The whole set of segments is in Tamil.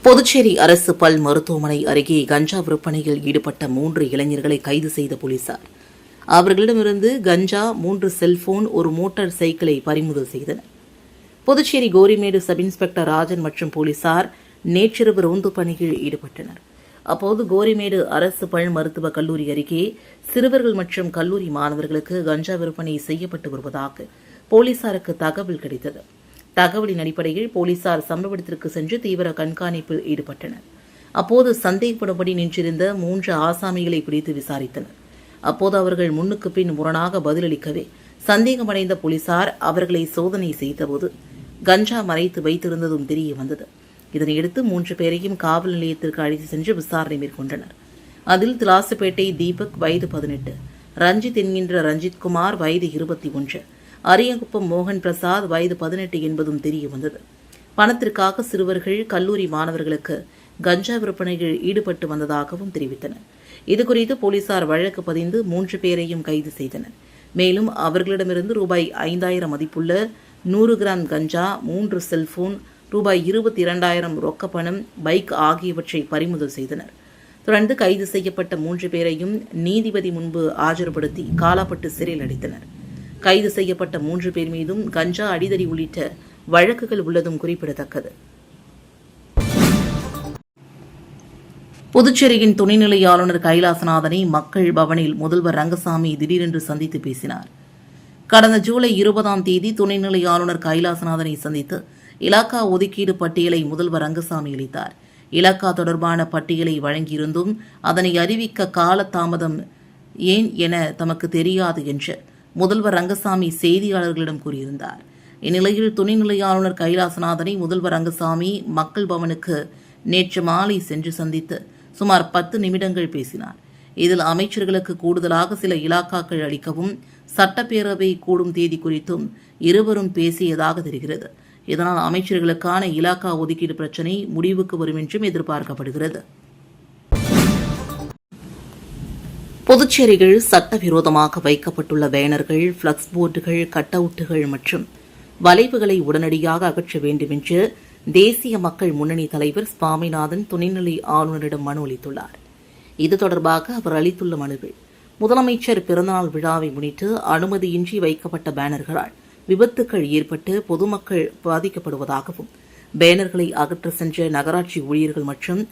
புதுச்சேரி அரசு பல் மருத்துவமனை அருகே கஞ்சா விற்பனையில் ஈடுபட்ட 3 இளைஞர்களை கைது செய்த போலீசார் அவர்களிடமிருந்து கஞ்சா 3 செல்போன் ஒரு மோட்டார் சைக்கிளை பறிமுதல் செய்தனர். புதுச்சேரி கோரிமேடு சப் இன்ஸ்பெக்டர் ராஜன் மற்றும் போலீசார் நேற்றிரவு ரோந்து பணியில் ஈடுபட்டனர். அப்போது கோரிமேடு அரசு பல் மருத்துவக் கல்லூரி அருகே சிறுவர்கள் மற்றும் கல்லூரி மாணவர்களுக்கு கஞ்சா விற்பனை செய்யப்பட்டு வருவதாக போலீசாருக்கு தகவல் கிடைத்தது. தகவலின் அடிப்படையில் போலீசார் சம்பவ இடத்திற்கு சென்று தீவிர கண்காணிப்பில் ஈடுபட்டனர். அப்போது சந்தேகப்படும்படி நின்றிருந்த 3 ஆசாமிகளை பிடித்து விசாரித்தனர். அப்போது அவர்கள் முன்னுக்கு பின் முரணாக பதிலளிக்கவே சந்தேகமடைந்த போலீசார் அவர்களை சோதனை செய்தபோது கஞ்சா மறைத்து வைத்திருந்ததும் தெரிய வந்தது. இதனையடுத்து 3 பேரையும் காவல் நிலையத்திற்கு அழைத்து சென்று விசாரணை மேற்கொண்டனர். அதில் திலாசுப்பேட்டை தீபக் வயது 18, ரஞ்சித் என்கின்ற ரஞ்சித்குமார் வயது 21, அரியங்குப்பம் மோகன் பிரசாத் வயது 18 என்பதும் தெரிய வந்தது. பணத்திற்காக சிறுவர்கள் கல்லூரி மாணவர்களுக்கு கஞ்சா விற்பனையில் ஈடுபட்டு வந்ததாகவும் தெரிவித்தனர். இதுகுறித்து போலீசார் வழக்கு பதிந்து 3 பேரையும் கைது செய்தனர். மேலும் அவர்களிடமிருந்து ரூபாய் 5000 மதிப்புள்ள 100 கிராம் கஞ்சா, 3 செல்போன், ரூபாய் 22,000 ரொக்கப்பணம், பைக் ஆகியவற்றை பறிமுதல் செய்தனர். தொடர்ந்து கைது செய்யப்பட்ட 3 பேரையும் நீதிபதி முன்பு ஆஜர்படுத்தி காலாப்பட்டு சிறையில் அடைத்தனர். கைது செய்யப்பட்ட 3 பேர் மீதும் கஞ்சா அடிதடி உள்ளிட்ட வழக்குகள் உள்ளதும் குறிப்பிடத்தக்கது. புதுச்சேரியின் துணைநிலை ஆளுநர் கைலாசநாதனை மக்கள் பவனில் முதல்வர் ரங்கசாமி திடீரென்று சந்தித்து பேசினார். கடந்த ஜூலை 20ஆம் தேதி துணைநிலை ஆளுநர் கைலாசநாதனை சந்தித்து இலாக்கா ஒதுக்கீடு பட்டியலை முதல்வர் ரங்கசாமி அளித்தார். இலாக்கா தொடர்பான பட்டியலை வழங்கியிருந்தும் அதனை அறிவிக்க காலதாமதம் ஏன் என தமக்கு தெரியாது என்று முதல்வர் ரங்கசாமி செய்தியாளர்களிடம் கூறியிருந்தார். இந்நிலையில் துணைநிலை ஆளுநர் கைலாசநாதனை முதல்வர் ரங்கசாமி மக்கள் பவனுக்கு நேற்று மாலை சென்று சந்தித்து சுமார் 10 நிமிடங்கள் பேசினார். இதில் அமைச்சர்களுக்கு கூடுதலாக சில இலாக்காக்கள் அளிக்கவும் சட்டப்பேரவை கூடும் தேதி குறித்தும் இருவரும் பேசியதாக தெரிகிறது. இதனால் அமைச்சர்களுக்கான இலாக்கா ஒதுக்கீடு பிரச்சினை முடிவுக்கு வரும் என்றும் எதிர்பார்க்கப்படுகிறது. புதுச்சேரியில் சட்டவிரோதமாக வைக்கப்பட்டுள்ள பேனர்கள், பிளக்ஸ் போர்டுகள், கட் அவுட்டுகள் மற்றும் வளைவுகளை உடனடியாக அகற்ற வேண்டும் என்று தேசிய மக்கள் முன்னணி தலைவர் சுவாமிநாதன் துணைநிலை ஆளுநரிடம் மனு அளித்துள்ளார். இது தொடர்பாக அவர் அளித்துள்ள மனுவில் முதலமைச்சர் பிறந்தநாள் விழாவை முன்னிட்டு அனுமதியின்றி வைக்கப்பட்ட பேனர்களால் விபத்துக்கள் ஏற்பட்டு பொதுமக்கள் பாதிக்கப்படுவதாகவும், பேனர்களை அகற்ற சென்ற நகராட்சி ஊழியர்கள் மற்றும்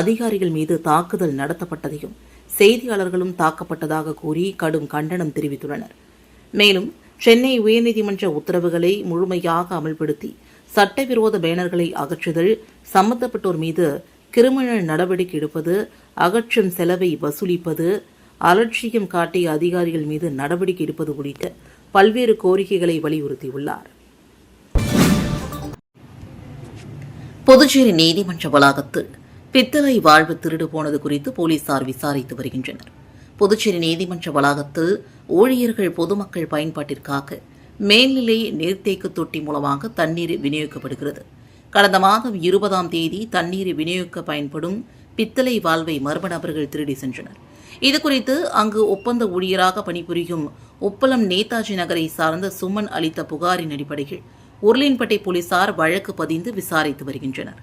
அதிகாரிகள் மீது தாக்குதல் நடத்தப்பட்டதையும் செய்தியாளர்களும் தாக்கப்பட்டதாக கூறி கடும் கண்டனம் தெரிவித்துள்ளனர். மேலும் சென்னை உயர்நீதிமன்ற உத்தரவுகளை முழுமையாக அமல்படுத்தி சட்டவிரோத பேனர்களை அகற்றுதல், சம்பந்தப்பட்டோர் மீது கிரிமினல் நடவடிக்கை எடுப்பது, அகற்றும் செலவை வசூலிப்பது, அலட்சியம் காட்டிய அதிகாரிகள் மீது நடவடிக்கை எடுப்பது உள்ளிட்ட பல்வேறு கோரிக்கைகளை வலியுறுத்தியுள்ளார். புதுச்சேரி நீதிமன்ற வளாகத்தில் பித்தளை வாழ்வு திருடு போனது குறித்து போலீசார் விசாரித்து வருகின்றனர். புதுச்சேரி நீதிமன்ற வளாகத்தில் ஊழியர்கள் பொதுமக்கள் பயன்பாட்டிற்காக மேல்நிலை நீர்த்தேக்க தொட்டி மூலமாக தண்ணீர் விநியோகிக்கப்படுகிறது. கடந்த மாதம் 20ஆம் தேதி தண்ணீர் விநியோகிக்க பயன்படும் பித்தளை வால்வை மர்ம நபர்கள் திருடி சென்றனர். இதுகுறித்து அங்கு ஒப்பந்த ஊழியராக பணிபுரியும் உப்பளம் நேதாஜி நகரை சார்ந்த சுமன் அளித்த புகாரின் அடிப்படையில் உருளையன்பேட்டை போலீசார் வழக்கு பதிந்து விசாரித்து வருகின்றனர்.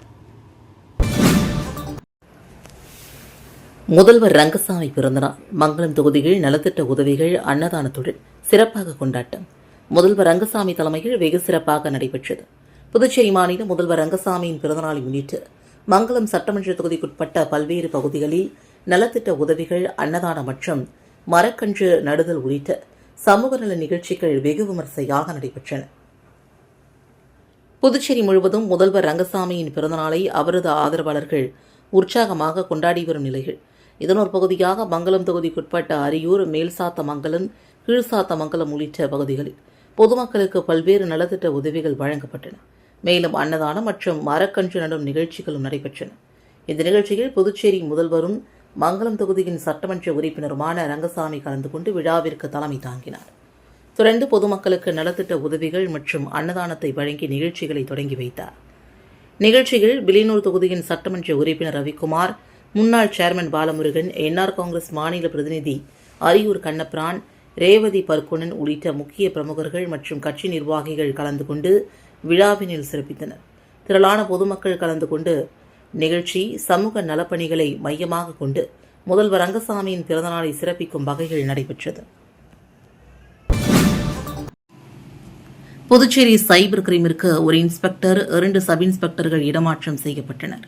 முதல்வர் ரங்கசாமி பிறந்தநாள் மங்களம் தொகுதியில் நலத்திட்ட உதவிகள் அன்னதானத்துடன் சிறப்பாக கொண்டாட்டம் முதல்வர் ரங்கசாமி தலைமையில் வெகு சிறப்பாக நடைபெற்றது. புதுச்சேரி மாநில முதல்வர் ரங்கசாமியின் பிறந்தநாளை முன்னிட்டு மங்களம் சட்டமன்ற தொகுதிக்குட்பட்ட பல்வேறு பகுதிகளில் நலத்திட்ட உதவிகள், அன்னதானம் மற்றும் மரக்கன்று நடுதல் உள்ளிட்ட சமூக நல நிகழ்ச்சிகள் வெகு விமர்சையாக நடைபெற்றன. புதுச்சேரி முழுவதும் முதல்வர் ரங்கசாமியின் பிறந்தநாளை அவரது ஆதரவாளர்கள் உற்சாகமாக கொண்டாடி வரும் நிலையில் இதன் ஒரு பகுதியாக மங்களம் தொகுதிக்குட்பட்ட அரியூர், மேல்சாத்தமங்கலம், கீழ்சாத்தமங்கலம் உள்ளிட்ட பகுதிகளில் பொதுமக்களுக்கு பல்வேறு நலத்திட்ட உதவிகள் வழங்கப்பட்டன. மேலும் அன்னதானம் மற்றும் மரக்கன்று நடும் நிகழ்ச்சிகளும் நடைபெற்றன. இந்த நிகழ்ச்சியில் புதுச்சேரி முதல்வரும் மங்களம் தொகுதியின் சட்டமன்ற உறுப்பினருமான ரங்கசாமி கலந்து கொண்டு விழாவிற்கு தலைமை தாங்கினார். தொடர்ந்து பொதுமக்களுக்கு நலத்திட்ட உதவிகள் மற்றும் அன்னதானத்தை வழங்கி நிகழ்ச்சிகளை தொடங்கி வைத்தார். நிகழ்ச்சியில் வில்லியனூர் தொகுதியின் சட்டமன்ற உறுப்பினர் ரவிக்குமார், முன்னாள் சேர்மன் பாலமுருகன், என்ஆர் காங்கிரஸ் மாநில பிரதிநிதி அரியூர் கண்ணபிரான், ரேவதி பர்குணன் உள்ளிட்ட முக்கிய பிரமுகர்கள் மற்றும் கட்சி நிர்வாகிகள் கலந்து கொண்டு விழாவினில் சிறப்பித்தனர். திரளான பொதுமக்கள் கலந்து கொண்டு நிகழ்ச்சி சமூக நலப்பணிகளை மையமாக கொண்டு முதல்வர் ரங்கசாமியின் பிறந்தநாளை சிறப்பிக்கும் வகையில் நடைபெற்றது. புதுச்சேரி சைபர் கிரைமிற்கு ஒரு இன்ஸ்பெக்டர் 2 சப் இன்ஸ்பெக்டர்கள் இடமாற்றம் செய்யப்பட்டனர்.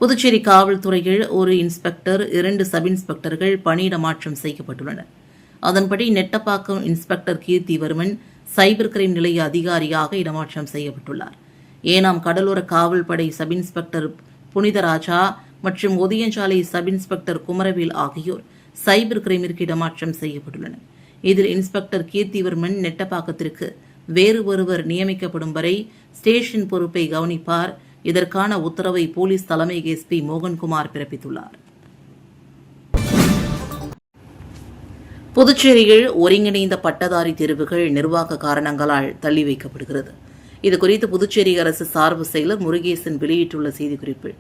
புதுச்சேரி காவல்துறையில் ஒரு இன்ஸ்பெக்டர் 2 சப் இன்ஸ்பெக்டர்கள் பணியிடமாற்றம் செய்யப்பட்டுள்ளனர். அதன்படி Nettapakkam inspector Keerthivarman cyber crime நிலைய அதிகாரியாக இடமாற்றம் செய்யப்பட்டுள்ளார். ஏனாம் கடலோர காவல்படை சப் இன்ஸ்பெக்டர் புனிதராஜா மற்றும் ஒதியஞ்சாலை சப் இன்ஸ்பெக்டர் குமரவேல் ஆகியோர் சைபர் கிரைமிற்கு இடமாற்றம் செய்யப்பட்டுள்ளனர். இதில் இன்ஸ்பெக்டர் கீர்த்திவர்மன் நெட்டப்பாக்கத்திற்கு வேறு ஒருவர் நியமிக்கப்படும் வரை ஸ்டேஷன் பொறுப்பை கவனிப்பார். இதற்கான உத்தரவை போலீஸ் தலைமை எஸ்பி மோகன்குமார் பிறப்பித்துள்ளார். புதுச்சேரியில் ஒருங்கிணைந்த பட்டதாரி தேர்வுகள் நிர்வாக காரணங்களால் தள்ளி வைக்கப்படுகிறது. இதுகுறித்து புதுச்சேரி அரசு சார்பு செயலர் முருகேசன் வெளியிட்டுள்ள செய்திக்குறிப்பில்,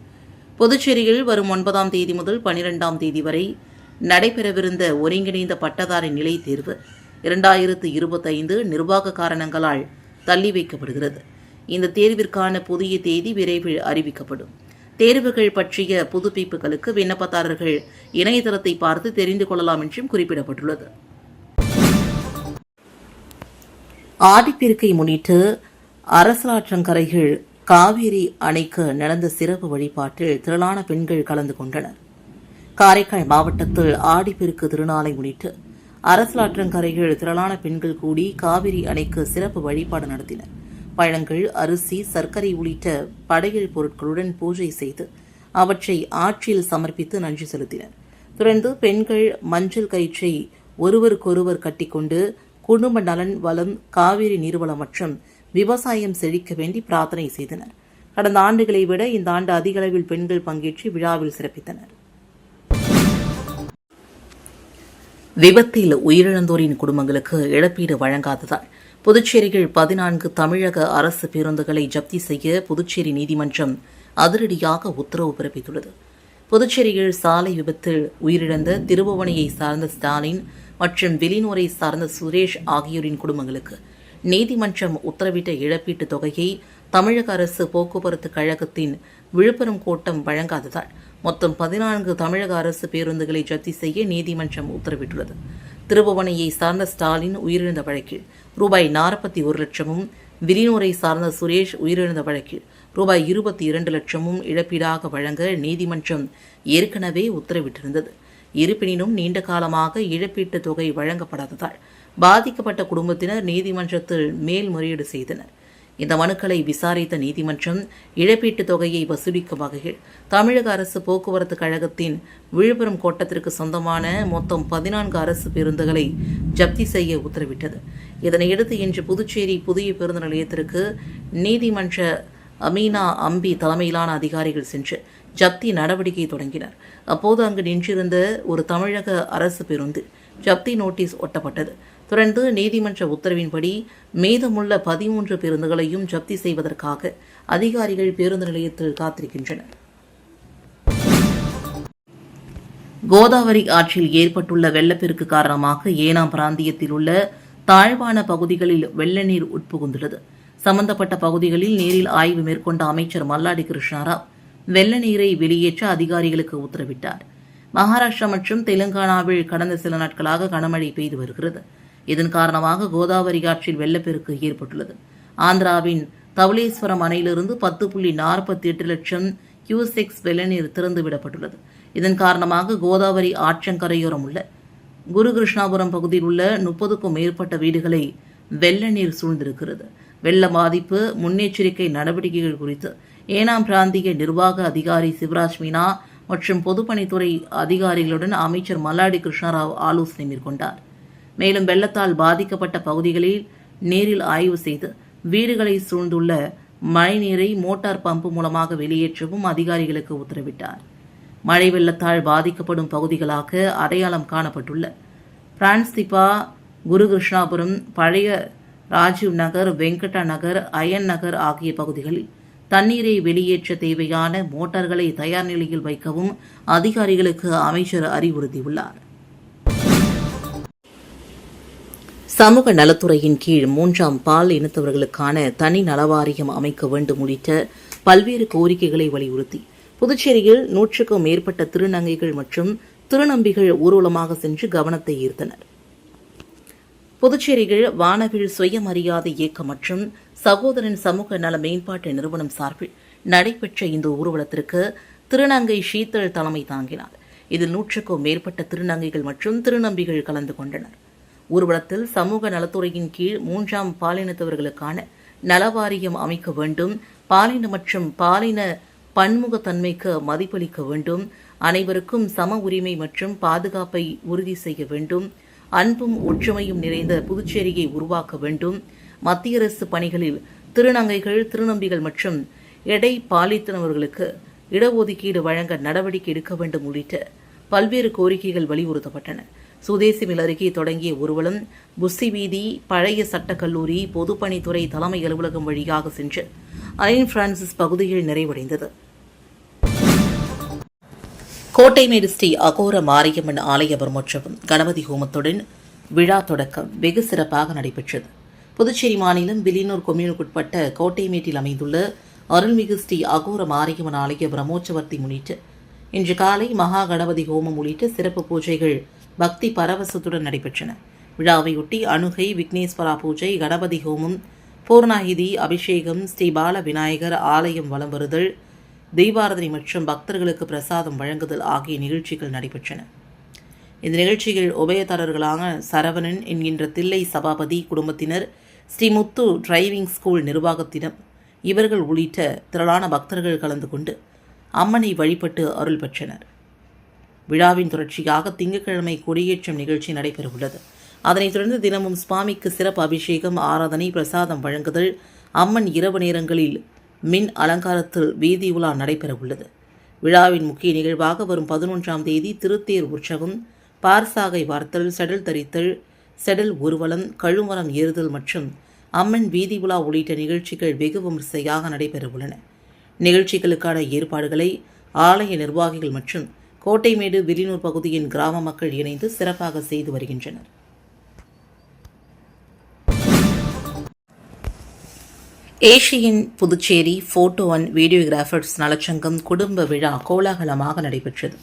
புதுச்சேரியில் வரும் 9ஆம் தேதி முதல் 12ஆம் தேதி வரை நடைபெறவிருந்த ஒருங்கிணைந்த பட்டதாரி நிலை தேர்வு 2025 நிர்வாக காரணங்களால் தள்ளி வைக்கப்படுகிறது. இந்த தேர்விற்கான புதிய தேதி விரைவில் அறிவிக்கப்படும். தேர்வுகள் பற்றிய புதுப்பிப்புகளுக்கு விண்ணப்பதாரர்கள் இணையதளத்தை பார்த்து தெரிந்து கொள்ளலாம் என்றும் குறிப்பிடப்பட்டுள்ளது. ஆடிப்பெருக்கை முன்னிட்டு அரசலாற்றங்கரையில் காவிரி அணைக்கு நடந்த சிறப்பு வழிபாட்டில் திரளான பெண்கள் கலந்து கொண்டனர். காரைக்கால் மாவட்டத்தில் ஆடிப்பெருக்கு திருநாளை முன்னிட்டு அரசலாற்றங்கரையில் திரளான பெண்கள் கூடி காவிரி அணைக்கு சிறப்பு வழிபாடு நடத்தினர். பழங்கள், அரிசி, சர்க்கரை உள்ளிட்ட படையல் பொருட்களுடன் பூஜை செய்து அவற்றை ஆற்றில் சமர்ப்பித்து நன்றி செலுத்தினர். தொடர்ந்து பெண்கள் மஞ்சள் கயிற்றை ஒருவருக்கொருவர் கட்டிக்கொண்டு குடும்ப நலன், வளம், காவிரி நீர்வளம் மற்றும் விவசாயம் செழிக்க வேண்டி பிரார்த்தனை செய்தனர். கடந்த ஆண்டுகளை விட இந்த ஆண்டு அதிக அளவில் பெண்கள் பங்கேற்று விழாவில் சிறப்பித்தனர். விபத்தில் உயிரிழந்தோரின் குடும்பங்களுக்கு இழப்பீடு வழங்காததால் புதுச்சேரியில் 14 தமிழக அரசு பேருந்துகளை ஜப்தி செய்ய புதுச்சேரி நீதிமன்றம் அதிரடியாக உத்தரவு பிறப்பித்துள்ளது. புதுச்சேரியில் சாலை விபத்தில் உயிரிழந்த திருபுவனையை சார்ந்த ஸ்டாலின் மற்றும் வெளியூரை சார்ந்த சுரேஷ் ஆகியோரின் குடும்பங்களுக்கு நீதிமன்றம் உத்தரவிட்ட இழப்பீட்டுத் தொகையை தமிழக அரசு போக்குவரத்து கழகத்தின் விழுப்புரம் கோட்டம் வழங்காததால் மொத்தம் 14 தமிழக அரசு பேருந்துகளை ஜப்தி செய்ய நீதிமன்றம் உத்தரவிட்டுள்ளது. திருபுவனையை சார்ந்த ஸ்டாலின் உயிரிழந்த வழக்கில் ரூபாய் 41 லட்சமும், வில்லியனூரை சார்ந்த சுரேஷ் உயிரிழந்த வழக்கில் ரூபாய் 22 லட்சமும் இழப்பீடாக வழங்க நீதிமன்றம் ஏற்கனவே உத்தரவிட்டிருந்தது. இருப்பினும் நீண்ட காலமாக இழப்பீட்டுத் தொகை வழங்கப்படாததால் பாதிக்கப்பட்ட குடும்பத்தினர் நீதிமன்றத்தில் மேல்முறையீடு செய்தனர். இந்த மனுக்களை விசாரித்த நீதிமன்றம் இழப்பீட்டுத் தொகையை வசூலிக்கும் வகையில் தமிழக அரசு போக்குவரத்து கழகத்தின் விழுப்புரம் கோட்டத்திற்கு சொந்தமான மொத்தம் 14 அரசு பேருந்துகளை ஜப்தி செய்ய உத்தரவிட்டது. இதனையடுத்து இன்று புதுச்சேரி புதிய பேருந்து நிலையத்திற்கு நீதிமன்ற அமீனா அம்பி தலைமையிலான அதிகாரிகள் சென்று ஜப்தி நடவடிக்கை தொடங்கினர். அப்போது அங்கு நின்றிருந்த ஒரு தமிழக அரசு பேருந்து ஜப்தி நோட்டீஸ் ஒட்டப்பட்டது. தொடர்ந்து நீதிமன்ற உத்தரவின்படி மீதமுள்ள 13 பேருந்துகளையும் ஜப்தி செய்வதற்காக அதிகாரிகள் பேருந்து நிலையத்தில் காத்திருக்கின்றனர். கோதாவரி ஆற்றில் ஏற்பட்டுள்ள வெள்ளப்பெருக்கு காரணமாக ஏனாம் பிராந்தியத்தில் உள்ள தாழ்வான பகுதிகளில் வெள்ள நீர் உட்புகுந்துள்ளது. சம்பந்தப்பட்ட பகுதிகளில் நேரில் ஆய்வு மேற்கொண்ட அமைச்சர் மல்லாடி கிருஷ்ணாராவ் வெள்ள நீரை வெளியேற்ற அதிகாரிகளுக்கு உத்தரவிட்டார். மகாராஷ்டிரா மற்றும் தெலுங்கானாவில் கடந்த சில நாட்களாக கனமழை பெய்து வருகிறது. இதன் காரணமாக கோதாவரி ஆற்றில் வெள்ளப்பெருக்கு ஏற்பட்டுள்ளது. ஆந்திராவின் தவளேஸ்வரம் அணையிலிருந்து 10.48 லட்சம் கியூசெக்ஸ் வெள்ளநீர் திறந்துவிடப்பட்டுள்ளது. இதன் காரணமாக கோதாவரி ஆற்றங்கரையோரம் உள்ள குருகிருஷ்ணாபுரம் பகுதியில் உள்ள 30க்கும் மேற்பட்ட வீடுகளை வெள்ள நீர் சூழ்ந்திருக்கிறது. வெள்ள பாதிப்பு முன்னெச்சரிக்கை நடவடிக்கைகள் குறித்து ஏனாம் பிராந்திய நிர்வாக அதிகாரி சிவராஜ் மீனா மற்றும் பொதுப்பணித்துறை அதிகாரிகளுடன் அமைச்சர் மல்லாடி கிருஷ்ணாராவ் ஆலோசனை மேற்கொண்டார். மேலும் வெள்ளத்தால் பாதிக்கப்பட்ட பகுதிகளில் நேரில் ஆய்வு செய்து வீடுகளை சூழ்ந்துள்ள மழைநீரை மோட்டார் பம்பு மூலமாக வெளியேற்றவும் அதிகாரிகளுக்கு உத்தரவிட்டார். மழை வெள்ளத்தால் பாதிக்கப்படும் பகுதிகளாக அடையாளம் காணப்பட்டுள்ள பிரான்ஸ்திபா, குருகிருஷ்ணாபுரம், பழைய ராஜீவ் நகர், வெங்கடா நகர், அயன் நகர் ஆகிய பகுதிகளில் தண்ணீரை வெளியேற்ற தேவையான மோட்டார்களை தயார் நிலையில் வைக்கவும் அதிகாரிகளுக்கு அமைச்சர் அறிவுறுத்தியுள்ளார். சமூக நலத்துறையின் கீழ் 3ஆம் பால் இனத்தவர்களுக்கான தனி நலவாரியம் அமைக்க வேண்டும் உள்ளிட்ட பல்வேறு கோரிக்கைகளை வலியுறுத்தி புதுச்சேரியில் 100க்கும் மேற்பட்ட திருநங்கைகள் மற்றும் திருநம்பிகள் ஊர்வலமாக சென்று கவனத்தை ஈர்த்தனர். புதுச்சேரியில் வானவில் சுயமரியாதை இயக்கம் மற்றும் சகோதரன் சமூக நல மேம்பாட்டு நிறுவனம் சார்பில் நடைபெற்ற இந்த ஊர்வலத்திற்கு திருநங்கை ஷீத்தல் தலைமை தாங்கினார். இதில் 100க்கும் மேற்பட்ட திருநங்கைகள் மற்றும் திருநம்பிகள் கலந்து கொண்டனர். ஊர்வலத்தில் சமூக நலத்துறையின் கீழ் 3ஆம் பாலினத்தவர்களுக்கான நலவாரியம் அமைக்க வேண்டும், பாலின மற்றும் பாலின பன்முகத்தன்மைக்கு மதிப்பளிக்க வேண்டும், அனைவருக்கும் சம உரிமை மற்றும் பாதுகாப்பை உறுதி செய்ய வேண்டும், அன்பும் ஒற்றுமையும் நிறைந்த புதுச்சேரியை உருவாக்க வேண்டும், மத்திய அரசு பணிகளில் திருநங்கைகள் திருநம்பிகள் மற்றும் எடை பாலித்தனவர்களுக்கு இடஒதுக்கீடு வழங்க நடவடிக்கை எடுக்க வேண்டும் உள்ளிட்ட பல்வேறு கோரிக்கைகள் வலியுறுத்தப்பட்டன. சுதேசி மில் அருகே தொடங்கிய ஊர்வலம் புஸ்ஸி வீதி, பழைய சட்டக்கல்லூரி, பொதுப்பணித்துறை தலைமை அலுவலகம் வழியாக சென்று அயன் பிரான்சிஸ் பகுதியில் நிறைவடைந்தது. கோட்டைமேடு ஸ்ரீ அகோர மாரியம்மன் ஆலய பிரம்மோற்சவம் கணபதி ஹோமத்துடன் விழா தொடக்கம் வெகு சிறப்பாக நடைபெற்றது. புதுச்சேரி மாநிலம் வில்லியனூர் கொம்யூனுக்குட்பட்ட கோட்டைமேட்டில் அமைந்துள்ள அருள்மிகு ஸ்ரீ அகோர மாரியம்மன் ஆலய பிரம்மோற்சவத்தை முன்னிட்டு இன்று காலை மகா கணபதி ஹோமம் உள்ளிட்ட சிறப்பு பூஜைகள் பக்தி பரவசத்துடன் நடைபெற்றன. விழாவையொட்டி அணுகை, விக்னேஸ்வரா பூஜை, கணபதி ஹோமம், பூர்ணாகிதி, அபிஷேகம், ஸ்ரீ பால விநாயகர் ஆலயம் வலம் வருதல், தீபாராதனை மற்றும் பக்தர்களுக்கு பிரசாதம் வழங்குதல் ஆகிய நிகழ்ச்சிகள் நடைபெற்றன. இந்த நிகழ்ச்சியில் உபயதாரர்களான சரவணன் என்கின்ற தில்லை சபாபதி குடும்பத்தினர், ஸ்ரீ முத்து டிரைவிங் ஸ்கூல் நிர்வாகத்தினர் இவர்கள் உள்ளிட்ட திரளான பக்தர்கள் கலந்து கொண்டு அம்மனை வழிபட்டு அருள் பெற்றனர். விழாவின் தொடர்ச்சியாக திங்கட்கிழமை கொடியேற்றம் நிகழ்ச்சி நடைபெறவுள்ளது. அதனைத் தொடர்ந்து தினமும் சுவாமிக்கு சிறப்பு அபிஷேகம், ஆராதனை, பிரசாதம் வழங்குதல், அம்மன் இரவு நேரங்களில் மின் அலங்காரத்தில் வீதி உலா நடைபெறவுள்ளது. விழாவின் முக்கிய நிகழ்வாக வரும் 11ஆம் தேதி திருத்தேர் உற்சவம், பார்சாகை வார்த்தல், செடல் தரித்தல், செடல் ஊர்வலம், கழுமரம் ஏறுதல் மற்றும் அம்மன் வீதி உலா உள்ளிட்ட நிகழ்ச்சிகள் வெகு விமரிசையாக நடைபெறவுள்ளன. நிகழ்ச்சிகளுக்கான ஏற்பாடுகளை ஆலய நிர்வாகிகள் மற்றும் கோட்டைமேடு வில்லியனூர் பகுதியின் கிராம மக்கள் இணைந்து சிறப்பாக செய்து வருகின்றனர். Asian Puducherry photo and videographers நலச்சங்கம் குடும்ப விழா கோலாகலமாக நடைபெற்றது.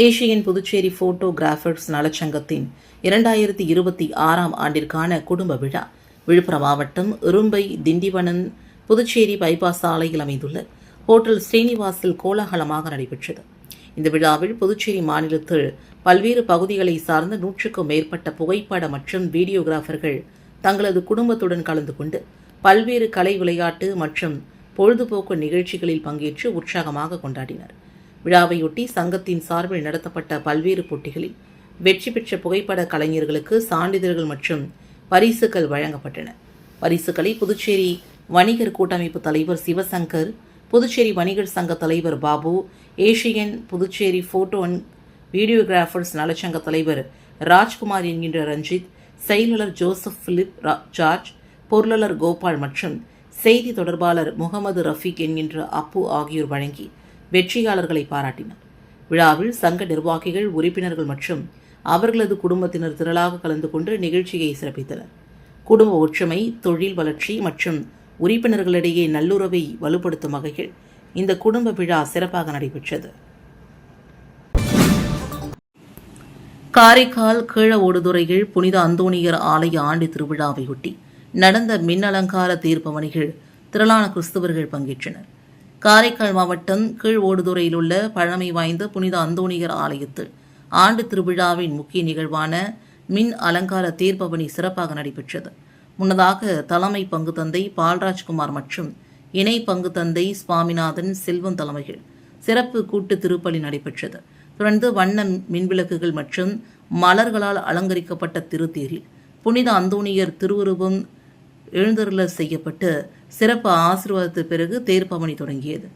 ஏஷியன் புதுச்சேரி போட்டோகிராஃபர்ஸ் நலச்சங்கத்தின் 2026ஆம் ஆண்டிற்கான குடும்ப விழா விழுப்புரம் மாவட்டம் இரும்பை திண்டிவனம் புதுச்சேரி பைபாஸ் சாலையில் அமைந்துள்ள ஹோட்டல் ஸ்ரீனிவாசில் கோலாகலமாக நடைபெற்றது. இந்த விழாவில் புதுச்சேரி மாநிலத்தில் பல்வேறு பகுதிகளை சார்ந்த 100க்கும் மேற்பட்ட புகைப்பட மற்றும் வீடியோகிராஃபர்கள் தங்களது குடும்பத்துடன் கலந்து கொண்டு பல்வேறு கலை, விளையாட்டு மற்றும் பொழுதுபோக்கு நிகழ்ச்சிகளில் பங்கேற்று உற்சாகமாக கொண்டாடினர். விழாவையொட்டி சங்கத்தின் சார்பில் நடத்தப்பட்ட பல்வேறு போட்டிகளில் வெற்றி பெற்ற புகைப்பட கலைஞர்களுக்கு சான்றிதழ்கள் மற்றும் பரிசுகள் வழங்கப்பட்டன. பரிசுகளை புதுச்சேரி வணிகர் கூட்டமைப்பு தலைவர் சிவசங்கர், புதுச்சேரி வணிகர் சங்க தலைவர் Babu, Asian Puducherry photo and videographers நலச்சங்க தலைவர் ராஜ்குமார் என்கின்ற ரஞ்சித், செயலாளர் ஜோசப் பிலிப் ஜார்ஜ், பொருளாளர் கோபால் மற்றும் செய்தி தொடர்பாளர் முகமது ரஃபீக் என்கின்ற அப்பு ஆகியோர் வழங்கி வெற்றியாளர்களை பாராட்டினர். விழாவில் சங்க நிர்வாகிகள், உறுப்பினர்கள் மற்றும் அவர்களது குடும்பத்தினர் திரளாக கலந்து கொண்டு நிகழ்ச்சியை சிறப்பித்தனர். குடும்ப ஒற்றுமை, தொழில் வளர்ச்சி மற்றும் உறுப்பினர்களிடையே நல்லுறவை வலுப்படுத்தும் வகையில் இந்த குடும்ப விழா சிறப்பாக நடைபெற்றது. காரைக்கால் கீழ ஓடுதுறையில் புனித அந்தோணியர் ஆலய ஆண்டு திருவிழாவையொட்டி நடந்த மின் அலங்கார தீர்ப்பு பணிகள் திரளான கிறிஸ்தவர்கள் பங்கேற்றனர். காரைக்கால் மாவட்டம் கீழ் ஓடுதுறையில் உள்ள பழமை வாய்ந்த புனித அந்தோணியர் ஆலயத்தில் ஆண்டு திருவிழாவின் முக்கிய நிகழ்வான மின் அலங்கார தீர்ப்பணி சிறப்பாக நடைபெற்றது. முன்னதாக தலைமை பங்கு தந்தை பால்ராஜ்குமார் மற்றும் இணை பங்கு தந்தை சுவாமிநாதன் செல்வம் தலைமையில் சிறப்பு கூட்டு திருப்பலி நடைபெற்றது. தொடர்ந்து வண்ண மின்விளக்குகள் மற்றும் மலர்களால் அலங்கரிக்கப்பட்ட திருத்தேரில் புனித அந்தோணியர் திருவுருவம் எழுந்தருள செய்யப்பட்டு சிறப்பு ஆசீர்வாதத்திற்கு பிறகு தேர்ப்பவனி தொடங்கியது.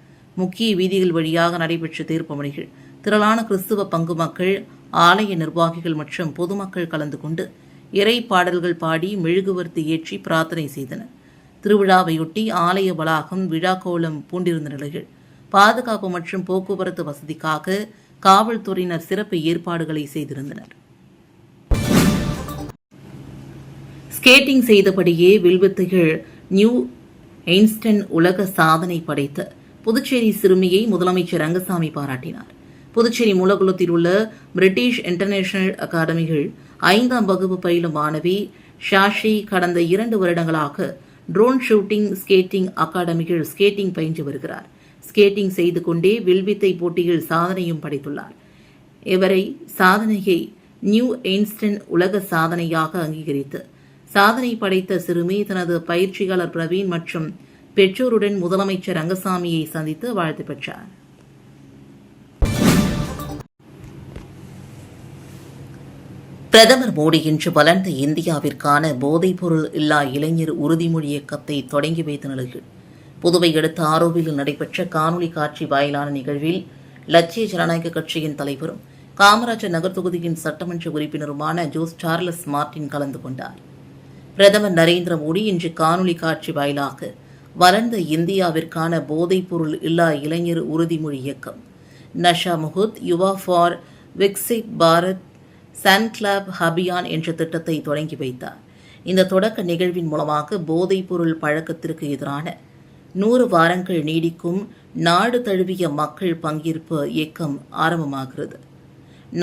முக்கிய வீதிகள் வழியாக நடைபெற்ற தேர்ப்பவனிகள் திரளான கிறிஸ்துவ பங்கு மக்கள், ஆலய நிர்வாகிகள் மற்றும் பொதுமக்கள் கலந்து கொண்டு இறை பாடல்கள் பாடி மெழுகுவர்த்தி ஏற்றி பிரார்த்தனை செய்தனர். திருவிழாவையொட்டி ஆலய வளாகம் விழாக்கோலம் பூண்டிருந்த நிலையில் பாதுகாப்பு மற்றும் போக்குவரத்து வசதிக்காக காவல்துறையினர் சிறப்பு ஏற்பாடுகளை செய்திருந்தனர். ஸ்கேட்டிங் செய்தபடியே வில்வித்தைகள் நியூ எயின்ஸ்டைன் உலக சாதனை படைத்த புதுச்சேரி சிறுமியை முதலமைச்சர் ரங்கசாமி பாராட்டினார். புதுச்சேரி மூலகுளத்தில் உள்ள பிரிட்டிஷ் இன்டர்நேஷனல் அகாடமிகள் 5ஆம் வகுப்பு பயிலும் மாணவி ஷாஷி கடந்த 2 வருடங்களாக ட்ரோன் ஷூட்டிங் ஸ்கேட்டிங் அகாடமிகள் ஸ்கேட்டிங் பயின்று வருகிறார். ஸ்கேட்டிங் செய்து கொண்டே வில்வித்தை போட்டியில் சாதனையும் படைத்துள்ளார். இவரை சாதனையை நியூ எயின்ஸ்டைன் உலக சாதனையாக அங்கீகரித்து சாதனை படைத்த சிறுமி தனது பயிற்சியாளர் பிரவீன் மற்றும் பெற்றோருடன் முதலமைச்சர் ரங்கசாமியை சந்தித்து வாழ்த்து பெற்றார். பிரதமர் மோடி இன்று வளர்ந்த இந்தியாவிற்கான போதைப்பொருள் இல்லா இளைஞர் உறுதிமொழி இயக்கத்தை தொடங்கி வைத்த நிலையில் புதுவை அடுத்த ஆரோவில் நடைபெற்ற காணொலி காட்சி வாயிலான நிகழ்வில் லட்சிய ஜனநாயக கட்சியின் தலைவரும் காமராஜர் நகர் தொகுதியின் சட்டமன்ற உறுப்பினருமான ஜோஸ் சார்லஸ் மார்டின் கலந்து கொண்டார். பிரதமர் நரேந்திர மோடி இன்று காணொலி காட்சி வாயிலாக வளர்ந்த இந்தியாவிற்கான போதைப்பொருள் இல்லா இளைஞர் உறுதிமொழி இயக்கம் நஷா முகுத் யுவா ஃபார் விக்சித் பாரத் சன்கிளாப் அபியான் என்ற திட்டத்தை தொடங்கி வைத்தார். இந்த தொடக்க நிகழ்வின் மூலமாக போதைப்பொருள் பழக்கத்திற்கு எதிரான 100 வாரங்கள் நீடிக்கும் நாடு தழுவிய மக்கள் பங்கேற்பு இயக்கம் ஆரம்பமாகிறது.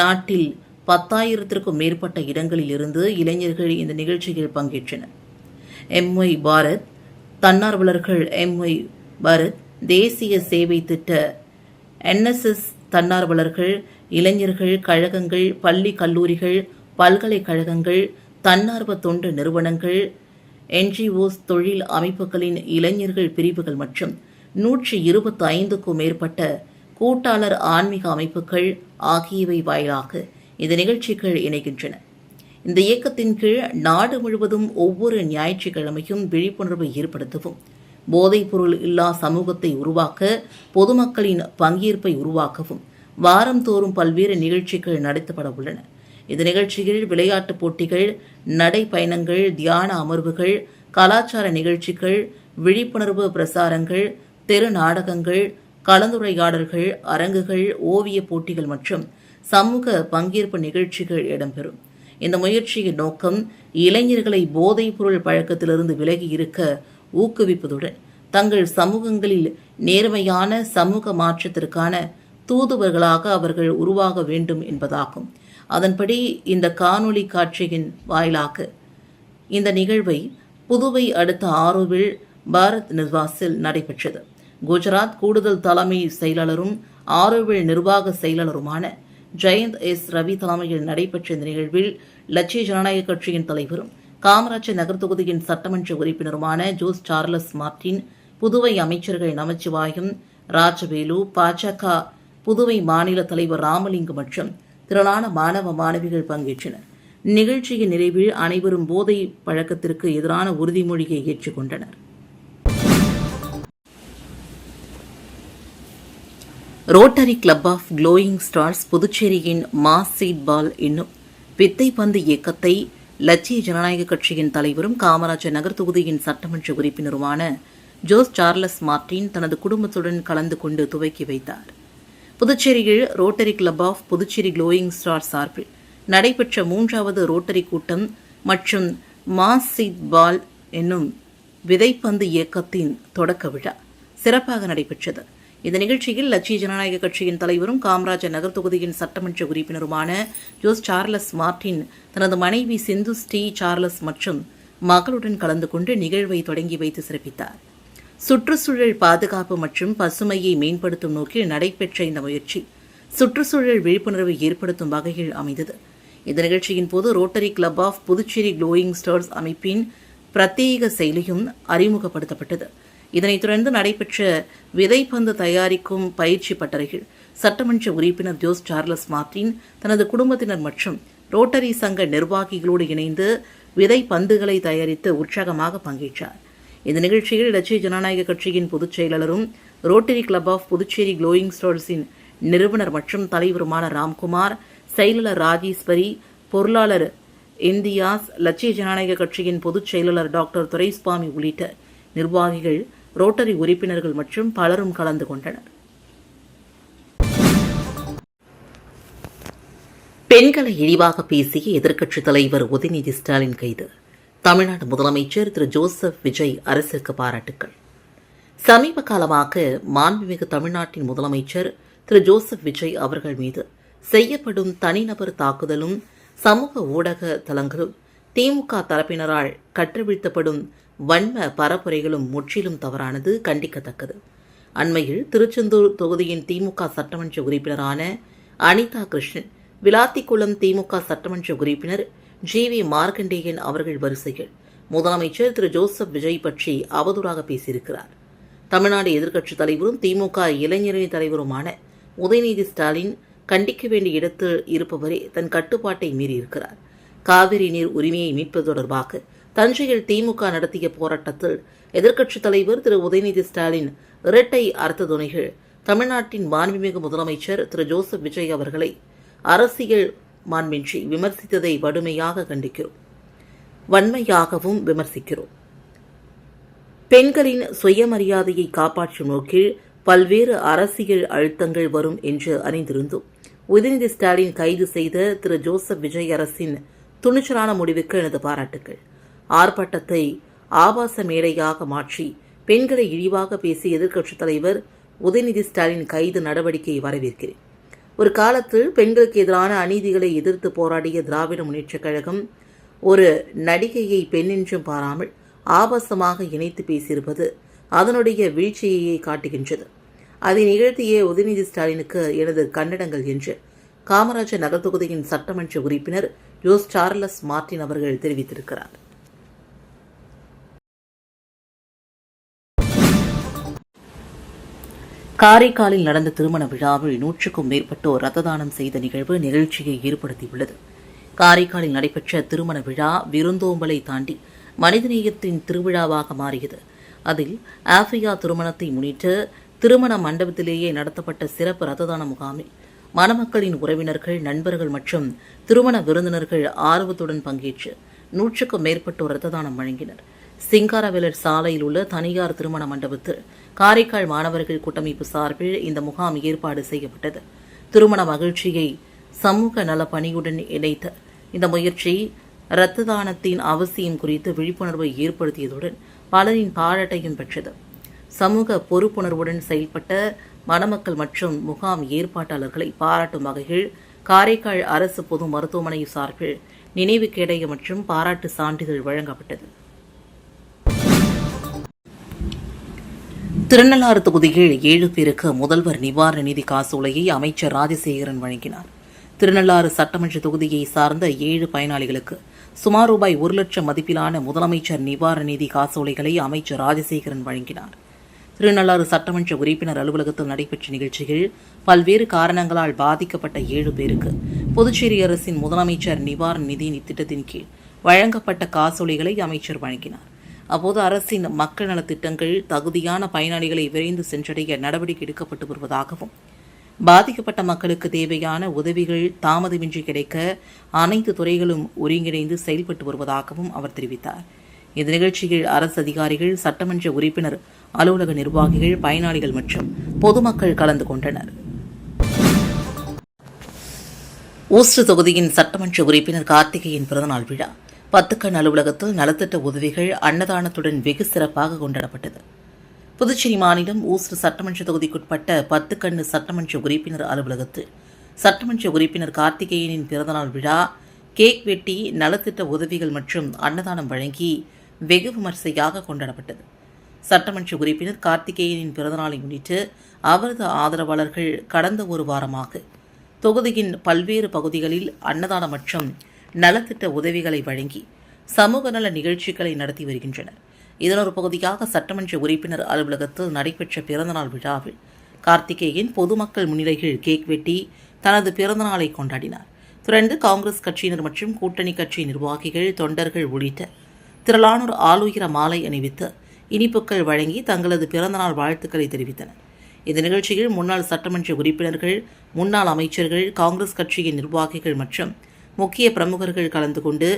நாட்டில் 10,000க்கும் மேற்பட்ட இடங்களில் இருந்து இளைஞர்கள் இந்த நிகழ்ச்சியில் பங்கேற்றனர். எம்ஒய் பாரத் தன்னார்வலர்கள், எம்ஒய் பாரத் தேசிய சேவை திட்ட, என்எஸ்எஸ் தன்னார்வலர்கள், இளைஞர்கள், கழகங்கள், பள்ளி கல்லூரிகள், பல்கலைக்கழகங்கள், தன்னார்வ தொண்டு நிறுவனங்கள், என்ஜிஓஸ், தொழில் அமைப்புகளின் இளைஞர்கள் பிரிவுகள் மற்றும் 125க்கும் மேற்பட்ட கூட்டாளர் ஆன்மீக அமைப்புகள் ஆகியவை வாயிலாக இந்த நிகழ்ச்சிகள் இணைகின்றன. இந்த இயக்கத்தின் கீழ் நாடு முழுவதும் ஒவ்வொரு ஞாயிற்றுக்கிழமையும் விழிப்புணர்வை ஏற்படுத்தவும், போதைப்பொருள் இல்லா சமூகத்தை உருவாக்க, பொதுமக்களின் பங்கேற்பை உருவாக்கவும் வாரந்தோறும் பல்வேறு நிகழ்ச்சிகள் நடத்தப்பட உள்ளன. இந்த நிகழ்ச்சிகள் விளையாட்டுப் போட்டிகள், நடைப்பயணங்கள், தியான அமர்வுகள், கலாச்சார நிகழ்ச்சிகள், விழிப்புணர்வு பிரசாரங்கள், தெரு நாடகங்கள், கலந்துரையாடல்கள், அரங்குகள், ஓவியப் போட்டிகள் மற்றும் சமூக பங்கேற்பு நிகழ்ச்சிகள் இடம்பெறும். இந்த முயற்சியின் நோக்கம் இளைஞர்களை போதைப்பொருள் பழக்கத்திலிருந்து விலகி இருக்க ஊக்குவிப்பதுடன் தங்கள் சமூகங்களில் நேர்மையான சமூக மாற்றத்திற்கான தூதுவர்களாக அவர்கள் உருவாக வேண்டும் என்பதாகும். அதன்படி இந்த காணொலி காட்சியின் வாயிலாக இந்த நிகழ்வை புதுவை அடுத்த ஆரோவில் பாரத் நிவாஸில் நடைபெற்றது. குஜராத் கூடுதல் தலைமை செயலாளரும் ஆரோவில் நிர்வாக செயலாளருமான ஜெயந்த் எஸ் ரவி தலைமையில் நடைபெற்ற இந்த நிகழ்வில் லட்சிய ஜனநாயக கட்சியின் தலைவரும் காமராஜர் நகர் தொகுதியின் சட்டமன்ற உறுப்பினருமான ஜோஸ் சார்லஸ் மார்டின், புதுவை அமைச்சர்கள் நமச்சிவாயம், ராஜவேலு, பாஜக புதுவை மாநில தலைவர் ராமலிங்கம் மற்றும் திரளான மாணவ மாணவிகள் பங்கேற்றனர். நிகழ்ச்சியின் நிறைவில் அனைவரும் போதை பழக்கத்திற்கு எதிரான உறுதிமொழியை ஏற்றுக்கொண்டனர். Rotary club of glowing stars புதுச்சேரியின் மாஸ் சீட் பால் என்னும் வித்தை பந்து இயக்கத்தை லட்சிய ஜனநாயக கட்சியின் தலைவரும் காமராஜர் நகர் தொகுதியின் சட்டமன்ற உறுப்பினருமான ஜோஸ் சார்லஸ் மார்டின் தனது குடும்பத்துடன் கலந்து கொண்டு துவக்கி வைத்தார். புதுச்சேரியில் rotary club of Puducherry glowing star சார்பில் நடைபெற்ற 3வது ரோட்டரி கூட்டம் மற்றும் மாஸ் சீட் பால் என்னும் விதைப்பந்து இயக்கத்தின் தொடக்க விழா சிறப்பாக நடைபெற்றது. இந்த நிகழ்ச்சியில் லட்சிய ஜனநாயக கட்சியின் தலைவரும் காமராஜர் நகர் தொகுதியின் சட்டமன்ற உறுப்பினருமான ஜோஸ் சார்லஸ் மார்டின் தனது மனைவி சிந்து ஸ்ரீ சார்லஸ் மற்றும் மகளுடன் கலந்து கொண்டு நிகழ்வை தொடங்கி வைத்து சிறப்பித்தார். சுற்றுச்சூழல் பாதுகாப்பு மற்றும் பசுமையை மேம்படுத்தும் நோக்கில் நடைபெற்ற இந்த முயற்சி சுற்றுச்சூழல் விழிப்புணர்வை ஏற்படுத்தும் வகையில் அமைந்தது. இந்த நிகழ்ச்சியின் போது rotary club of Puducherry glowing stars அமைப்பின் பிரத்யேக செயலியும் அறிமுகப்படுத்தப்பட்டது. இதனைத் தொடர்ந்து நடைபெற்ற விதைப்பந்து தயாரிக்கும் பயிற்சி பட்டறையில் சட்டமன்ற உறுப்பினர் ஜோஸ் சார்லஸ் மார்டின் தனது குடும்பத்தினர் மற்றும் ரோட்டரி சங்க நிர்வாகிகளோடு இணைந்து விதைப்பந்துகளை தயாரித்து உற்சாகமாக பங்கேற்றார். இந்த நிகழ்ச்சியில் லட்சிய ஜனநாயக கட்சியின் பொதுச் செயலாளரும் Rotary club of Puducherry glowing ஸ்டார்ஸின் நிறுவனர் மற்றும் தலைவருமான ராம்குமார், செயலாளர் ராஜேஸ்வரி, பொருளாளர் இந்தியாஸ், லட்சிய ஜனநாயக கட்சியின் பொதுச் செயலாளர் டாக்டர் துரைசுவாமி உள்ளிட்ட நிர்வாகிகள், ரோட்டரி உறுப்பினர்கள் மற்றும் பலரும் கலந்து கொண்டனர். பெண்களை இழிவாக பேசிய எதிர்க்கட்சித் தலைவர் உதயநிதி ஸ்டாலின் கைது. தமிழ்நாடு முதலமைச்சர் திரு ஜோசப் விஜய் அரசுக்கு பாராட்டுக்கள். சமீப காலமாக மாண்புமிகு தமிழ்நாட்டின் முதலமைச்சர் திரு ஜோசப் விஜய் அவர்கள் மீது செய்யப்படும் தனிநபர் தாக்குதலும் சமூக ஊடக தளங்களும் திமுக தரப்பினரால் கற்றுவிழ்த்தப்படும் வன்ம பரப்புரைகளும் முற்றிலும் தவறானது, கண்டிக்கத்தக்கது. அண்மையில் திருச்செந்தூர் தொகுதியின் திமுக சட்டமன்ற உறுப்பினரான அனிதா கிருஷ்ணன், விளாத்திக்குளம் திமுக சட்டமன்ற உறுப்பினர் ஜி.வி. மார்க்கண்டேயன் அவர்கள் வரிசையில் முதலமைச்சர் திரு ஜோசப் விஜய் பற்றி அவதூறாக பேசியிருக்கிறார். தமிழ்நாடு எதிர்க்கட்சித் தலைவரும் திமுக இளைஞரணி தலைவருமான உதயநிதி ஸ்டாலின் கண்டிக்க வேண்டிய இடத்தில் இருப்பவரே தன் கட்டுப்பாட்டை மீறியிருக்கிறார். காவிரி நீர் உரிமையை மீட்பது தொடர்பாக தஞ்சையில் திமுக நடத்திய போராட்டத்தில் எதிர்க்கட்சித் தலைவர் திரு உதயநிதி ஸ்டாலின் இரட்டை அர்த்த துணைகள் தமிழ்நாட்டின் மாண்புமிகு முதலமைச்சர் திரு ஜோசப் விஜய் அவர்களை அரசியல் மாண்பின்றி விமர்சித்ததை வன்மையாக கண்டிக்கிறோம், வன்மையாகவும் விமர்சிக்கிறோம். பெண்களின் சுயமரியாதையை காப்பாற்றும் நோக்கில் பல்வேறு அரசியல் அழுத்தங்கள் வரும் என்று அறிந்திருந்தும் உதயநிதி ஸ்டாலின் கைது செய்த திரு ஜோசப் விஜய் அரசின் துணிச்சலான முடிவுக்கு எனது பாராட்டுகள். ஆர்ப்பாட்டத்தை ஆபாச மேடையாக மாற்றி பெண்களை இழிவாக பேசிய எதிர்க்கட்சித் தலைவர் உதயநிதி ஸ்டாலின் கைது நடவடிக்கையை வரவேற்கிறேன். ஒரு காலத்தில் பெண்களுக்கு எதிரான அநீதிகளை எதிர்த்து போராடிய திராவிட முன்னேற்றக் கழகம் ஒரு நடிகையை பெண் என்றும் பாராமல் ஆபாசமாக இணைத்து பேசியிருப்பது அதனுடைய வீழ்ச்சியையே காட்டுகின்றது. அதை நிகழ்த்திய உதயநிதி ஸ்டாலினுக்கு எனது கண்டனங்கள் என்று காமராஜர் நகர் தொகுதியின் சட்டமன்ற உறுப்பினர் ஜோஸ் சார்லஸ் மார்டின் அவர்கள் தெரிவித்திருக்கிறார். காரைக்காலில் நடந்த திருமண விழாவில் 100க்கும் மேற்பட்டோர் ரத்த தானம் செய்த நிகழ்வு நிகழ்ச்சியை ஏற்படுத்தியுள்ளது. காரைக்காலில் நடைபெற்ற திருமண விழா விருந்தோம்பலை தாண்டி மனிதநேயத்தின் திருவிழாவாக மாறியது. அதில் ஆஃபியா திருமணத்தை முன்னிட்டு திருமண மண்டபத்திலேயே நடத்தப்பட்ட சிறப்பு ரத்த தான முகாமில் மணமக்களின் உறவினர்கள், நண்பர்கள் மற்றும் திருமண விருந்தினர்கள் ஆர்வத்துடன் பங்கேற்று 100க்கும் மேற்பட்டோர் ரத்த தானம் வழங்கினர். சிங்காரவேலர் சாலையில் உள்ள தனியார் திருமண மண்டபத்தில் காரைக்கால் மாணவர்கள் கூட்டமைப்பு சார்பில் இந்த முகாம் ஏற்பாடு செய்யப்பட்டது. திருமண மகிழ்ச்சியை சமூக நல பணியுடன் இணைத்த இந்த முயற்சி இரத்த தானத்தின் அவசியம் குறித்து விழிப்புணர்வை ஏற்படுத்தியதுடன் பலரின் பாராட்டையும் பெற்றது. சமூக பொறுப்புணர்வுடன் செயல்பட்ட மணமக்கள் மற்றும் முகாம் ஏற்பாட்டாளர்களை பாராட்டும் வகையில் காரைக்கால் அரசு பொது மருத்துவமனை சார்பில் நினைவு கேடய மற்றும் பாராட்டு சான்றிதழ் வழங்கப்பட்டது. திருநள்ளாறு தொகுதியில் 7 பேருக்கு முதல்வர் நிவாரண நிதி காசோலையை அமைச்சர் ராஜசேகரன் வழங்கினார். திருநள்ளாறு சட்டமன்ற தொகுதியை சார்ந்த 7 பயனாளிகளுக்கு சுமார் ரூபாய் 1 லட்சம் மதிப்பிலான முதலமைச்சர் நிவாரண நிதி காசோலைகளை அமைச்சர் ராஜசேகரன் வழங்கினார். திருநள்ளாறு சட்டமன்ற உறுப்பினர் அலுவலகத்தில் நடைபெற்ற நிகழ்ச்சியில் பல்வேறு காரணங்களால் பாதிக்கப்பட்ட 7 பேருக்கு புதுச்சேரி அரசின் முதலமைச்சர் நிவாரண நிதி திட்டத்தின் கீழ் வழங்கப்பட்ட காசோலைகளை அமைச்சர் வழங்கினார். அப்போது அரசின் மக்கள் நலத்திட்டங்கள் தகுதியான பயனாளிகளை விரைந்து சென்றடைய நடவடிக்கை எடுக்கப்பட்டு வருவதாகவும் பாதிக்கப்பட்ட மக்களுக்கு தேவையான உதவிகள் தாமதமின்றி கிடைக்க அனைத்து துறைகளும் ஒருங்கிணைந்து செயல்பட்டு வருவதாகவும் அவர் தெரிவித்தார். இந்த நிகழ்ச்சியில் அரசு அதிகாரிகள், சட்டமன்ற உறுப்பினர் அலுவலக நிர்வாகிகள், பயனாளிகள் மற்றும் பொதுமக்கள் கலந்து கொண்டனர். ஊஸ்டர் தொகுதியின் சட்டமன்ற உறுப்பினர் கார்த்திகேயன் பிறந்தநாள் விழா பத்துக்கண் அலுவலகத்தில் நலத்திட்ட உதவிகள் அன்னதானத்துடன் வெகு சிறப்பாக கொண்டாடப்பட்டது. புதுச்சேரி மாநிலம் ஊஸ்டர் சட்டமன்ற தொகுதிக்குட்பட்ட பத்துக்கண்ணு சட்டமன்ற உறுப்பினர் அலுவலகத்தில் சட்டமன்ற உறுப்பினர் கார்த்திகேயனின் பிறந்தநாள் விழா கேக் வெட்டி நலத்திட்ட உதவிகள் மற்றும் அன்னதானம் வழங்கி வெகு விமர்சையாக கொண்டாடப்பட்டது. சட்டமன்ற உறுப்பினர் கார்த்திகேயனின் பிறந்தநாளை முன்னிட்டு அவரது ஆதரவாளர்கள் கடந்த ஒரு வாரமாக தொகுதியின் பல்வேறு பகுதிகளில் அன்னதானம் மற்றும் நலத்திட்ட உதவிகளை வழங்கி சமூக நல நிகழ்ச்சிகளை நடத்தி வருகின்றனர். இதன் ஒரு பகுதியாக சட்டமன்ற உறுப்பினர் அலுவலகத்தில் நடைபெற்ற பிறந்தநாள் விழாவில் கார்த்திகேயன் பொதுமக்கள் முன்னிலையில் கேக் வெட்டி தனது பிறந்தநாளை கொண்டாடினார். தொடர்ந்து காங்கிரஸ் கட்சியினர் மற்றும் கூட்டணி கட்சி நிர்வாகிகள், தொண்டர்கள் உள்ளிட்ட திரளானோர் ஆளுயர மாலை அணிவித்து இனிப்புகள் வழங்கி தங்களது பிறந்தநாள் வாழ்த்துக்களை தெரிவித்தனர். இந்த நிகழ்ச்சியில் முன்னாள் சட்டமன்ற உறுப்பினர்கள், முன்னாள் அமைச்சர்கள், காங்கிரஸ் கட்சியின் நிர்வாகிகள் மற்றும் முக்கிய பிரமுகர்கள் கலந்து கொண்டு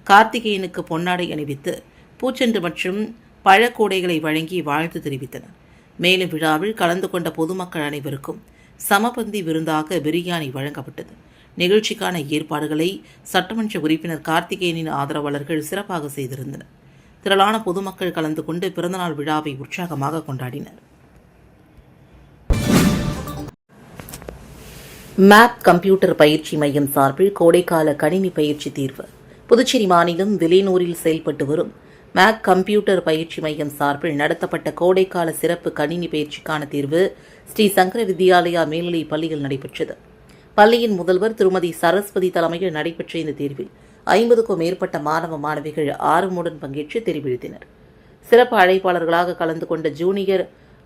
கார்த்திகேயனுக்கு பொன்னாடை அணிவித்து பூச்செண்டு மற்றும் பழக்கூடைகளை வழங்கி வாழ்த்து தெரிவித்தனர். மேலும் விழாவில் கலந்து கொண்ட பொதுமக்கள் அனைவருக்கும் சமபந்தி விருந்தாக பிரியாணி வழங்கப்பட்டது. நிகழ்ச்சிக்கான ஏற்பாடுகளை சட்டமன்ற உறுப்பினர் கார்த்திகேயனின் ஆதரவாளர்கள் சிறப்பாக செய்திருந்தனர். திரளான பொதுமக்கள் கலந்து கொண்டு பிறந்தநாள் விழாவை உற்சாகமாக கொண்டாடினர். மேப் கம்ப்யூட்டர் பயிற்சி மையம் சார்பில் கோடைக்கால கணினி பயிற்சி தீர்வு. புதுச்சேரி மாநிலம் வில்லியனூரில் செயல்பட்டு வரும் மேப் கம்ப்யூட்டர் பயிற்சி மையம் சார்பில் நடத்தப்பட்ட கோடைக்கால சிறப்பு கணினி பயிற்சிக்கான தீர்வு ஸ்ரீ சங்கர வித்யாலயா மேல்நிலைப் பள்ளியில் நடைபெற்றது. பள்ளியின் முதல்வர் திருமதி சரஸ்வதி தலைமையில் நடைபெற்ற இந்த தேர்வில் 50க்கும் மேற்பட்ட மாணவ மாணவிகள் ஆர்வமுடன் பங்கேற்று தெரிவித்தனர். சிறப்பு அழைப்பாளர்களாக கலந்து கொண்ட ஜூனியர்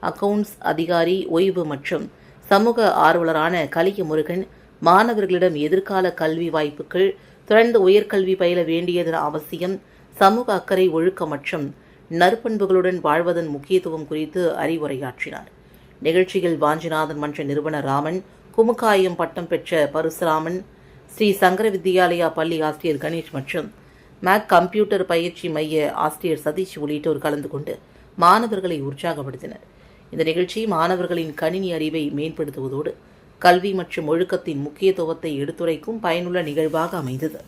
அக்கவுண்ட்ஸ் அதிகாரி ஓய்வு மற்றும் சமூக ஆர்வலரான கலிய முருகன் மாணவர்களிடம் எதிர்கால கல்வி வாய்ப்புகள், தொடர்ந்து உயர்கல்வி பயில வேண்டியதன் அவசியம், சமூக அக்கறை, ஒழுக்கம் மற்றும் நற்பண்புகளுடன் வாழ்வதன் முக்கியத்துவம் குறித்து அறிவுரையாற்றினார். நிகழ்ச்சியில் வாஞ்சிநாதன் மன்ற நிறுவனர் ராமன், குமுகாயம் பட்டம் பெற்ற பரசுராமன், ஸ்ரீ சங்கர வித்யாலயா பள்ளி ஆசிரியர் கணேஷ் மற்றும் மேக் கம்ப்யூட்டர் பயிற்சி மைய ஆசிரியர் சதீஷ் உள்ளிட்டோர் கலந்து கொண்டு மாணவர்களை உற்சாகப்படுத்தினர். இந்த நிகழ்ச்சி மாணவர்களின் கணினி அறிவை மேம்படுத்துவதோடு கல்வி மற்றும் ஒழுக்கத்தின் முக்கியத்துவத்தை எடுத்துரைக்கும் பயனுள்ள நிகழ்வாக அமைந்தது.